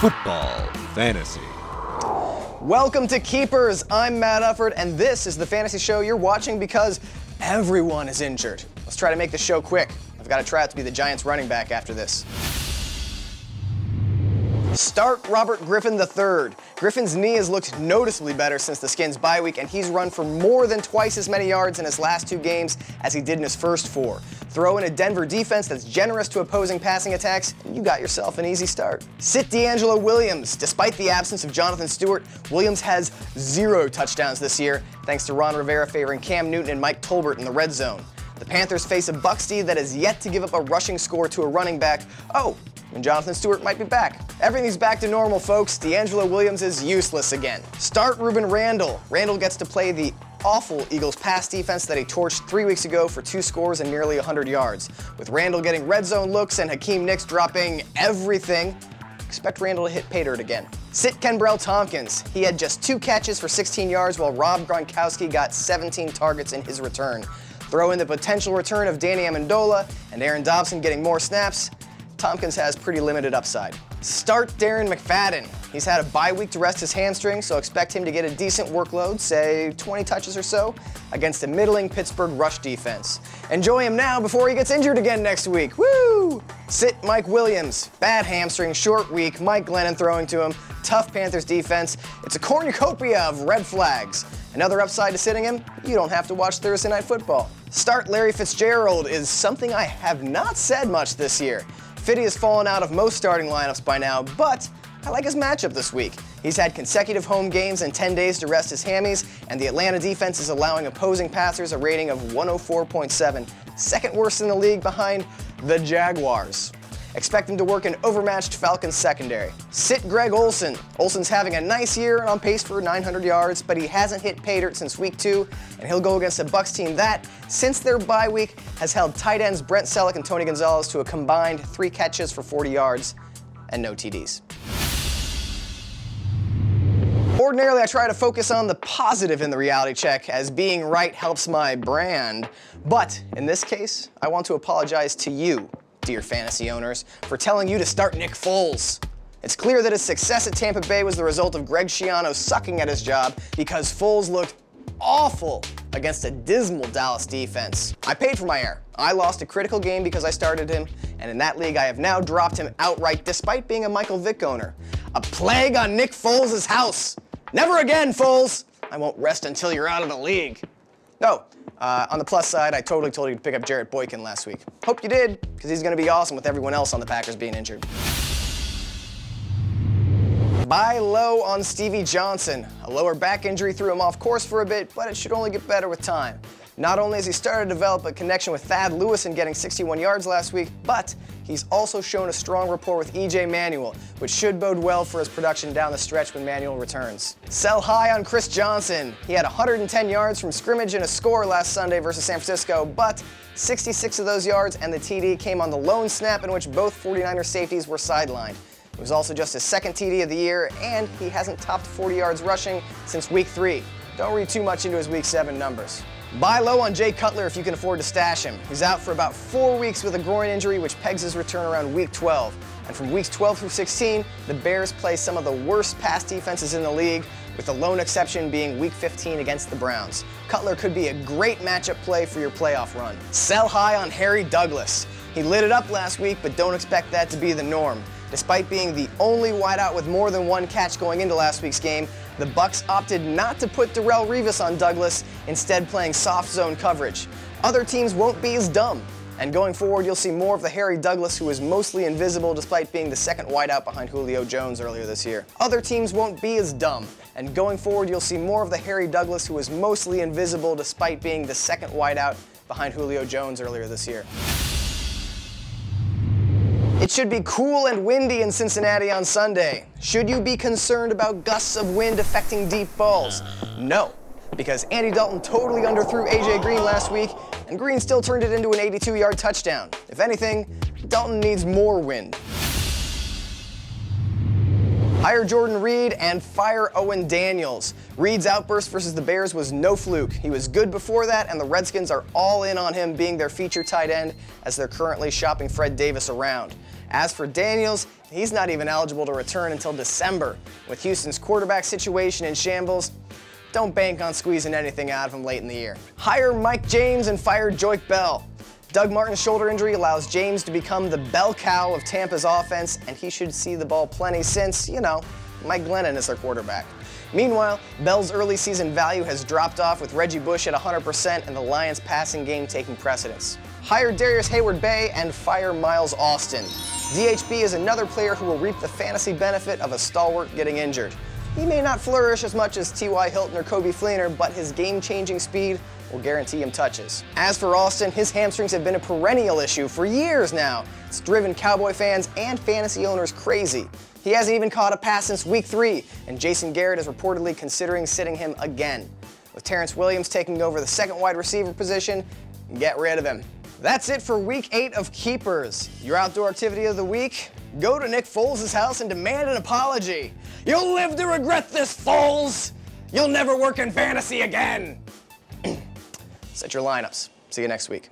Football Fantasy. Welcome to Keepers. I'm Matt Ufford, and this is the fantasy show you're watching because everyone is injured. Let's try to make the show quick. I've got to try out to be the Giants running back after this. Start Robert Griffin III. Griffin's knee has looked noticeably better since the Skins bye week, and he's run for more than twice as many yards in his last 2 games as he did in his first 4. Throw in a Denver defense that's generous to opposing passing attacks, and you got yourself an easy start. Sit DeAngelo Williams. Despite the absence of Jonathan Stewart, Williams has 0 touchdowns this year, thanks to Ron Rivera favoring Cam Newton and Mike Tolbert in the red zone. The Panthers face a Bucs D that has yet to give up a rushing score to a running back. Oh, and Jonathan Stewart might be back. Everything's back to normal, folks. DeAngelo Williams is useless again. Start RUEBEN Randle. Randle gets to play the awful Eagles pass defense that he torched 3 weeks ago for 2 scores and nearly 100 yards. With Randle getting red zone looks and Hakeem Nicks dropping everything, expect Randle to hit pay dirt again. Sit Kenbrell Tompkins. He had just 2 catches for 16 yards while Rob Gronkowski got 17 targets in his return. Throw in the potential return of Danny Amendola and Aaron Dobson getting more snaps. Tompkins has pretty limited upside. Start Darren McFadden. He's had a bye week to rest his hamstring, so expect him to get a decent workload, say 20 touches or so, against a middling Pittsburgh rush defense. Enjoy him now before he gets injured again next week. Woo! Sit Mike Williams. Bad hamstring, short week, Mike Glennon throwing to him, tough Panthers defense. It's a cornucopia of red flags. Another upside to sitting him, you don't have to watch Thursday Night Football. Start Larry Fitzgerald is something I have not said much this year. Fitty has fallen out of most starting lineups by now, but I like his matchup this week. He's had consecutive home games and 10 days to rest his hammies, and the Atlanta defense is allowing opposing passers a rating of 104.7, second worst in the league behind the Jaguars. Expect him to work an overmatched Falcons secondary. Sit Greg Olsen. Olsen's having a nice year and on pace for 900 yards, but he hasn't hit pay dirt since week 2, and he'll go against a Bucs team that, since their bye week, has held tight ends Brent Selleck and Tony Gonzalez to a combined 3 catches for 40 yards and no TDs. Ordinarily, I try to focus on the positive in the reality check, as being right helps my brand, but in this case, I want to apologize to you, dear fantasy owners, for telling you to start Nick Foles. It's clear that his success at Tampa Bay was the result of Greg Schiano sucking at his job, because Foles looked awful against a dismal Dallas defense. I paid for my error. I lost a critical game because I started him, and in that league I have now dropped him outright despite being a Michael Vick owner. A plague on Nick Foles' house. Never again, Foles. I won't rest until you're out of the league. No. On the plus side, I totally told you to pick up Jarrett Boykin last week. Hope you did, because he's going to be awesome with everyone else on the Packers being injured. Buy low on Stevie Johnson. A lower back injury threw him off course for a bit, but it should only get better with time. Not only has he started to develop a connection with Thad Lewis in getting 61 yards last week, but he's also shown a strong rapport with E.J. Manuel, which should bode well for his production down the stretch when Manuel returns. Sell high on Chris Johnson. He had 110 yards from scrimmage and a score last Sunday versus San Francisco, but 66 of those yards and the TD came on the lone snap in which both 49er safeties were sidelined. It was also just his 2nd TD of the year, and he hasn't topped 40 yards rushing since week 3. Don't read too much into his week 7 numbers. Buy low on Jay Cutler if you can afford to stash him. He's out for about 4 weeks with a groin injury, which pegs his return around week 12. And from weeks 12 through 16, the Bears play some of the worst pass defenses in the league, with the lone exception being week 15 against the Browns. Cutler could be a great matchup play for your playoff run. Sell high on Harry Douglas. He lit it up last week, but don't expect that to be the norm. Despite being the only wideout with more than 1 catch going into last week's game, the Bucs opted not to put Darrelle Revis on Douglas, instead playing soft zone coverage. Other teams won't be as dumb, and going forward you'll see more of the Harry Douglas who is mostly invisible despite being the 2nd wideout behind Julio Jones earlier this year. Other teams won't be as dumb, and going forward you'll see more of the Harry Douglas who is mostly invisible despite being the 2nd wideout behind Julio Jones earlier this year. It should be cool and windy in Cincinnati on Sunday. Should you be concerned about gusts of wind affecting deep balls? No, because Andy Dalton totally underthrew A.J. Green last week, and Green still turned it into an 82-yard touchdown. If anything, Dalton needs more wind. Hire Jordan Reed and fire Owen Daniels. Reed's outburst versus the Bears was no fluke. He was good before that, and the Redskins are all in on him being their feature tight end as they're currently shopping Fred Davis around. As for Daniels, he's not even eligible to return until December. With Houston's quarterback situation in shambles, don't bank on squeezing anything out of him late in the year. Hire Mike James and fire Joik Bell. Doug Martin's shoulder injury allows James to become the bell cow of Tampa's offense, and he should see the ball plenty since, you know, Mike Glennon is their quarterback. Meanwhile, Bell's early season value has dropped off with Reggie Bush at 100% and the Lions passing game taking precedence. Hire Darius Heyward-Bey and fire Miles Austin. DHB is another player who will reap the fantasy benefit of a stalwart getting injured. He may not flourish as much as T.Y. Hilton or Kobe Fleener, but his game-changing speed will guarantee him touches. As for Austin, his hamstrings have been a perennial issue for years now. It's driven Cowboy fans and fantasy owners crazy. He hasn't even caught a pass since week 3, and Jason Garrett is reportedly considering sitting him again. With Terrence Williams taking over the second wide receiver position, get rid of him. That's it for week 8 of Keepers. Your outdoor activity of the week? Go to Nick Foles' house and demand an apology. You'll live to regret this, Foles! You'll never work in fantasy again! Set your lineups. See you next week.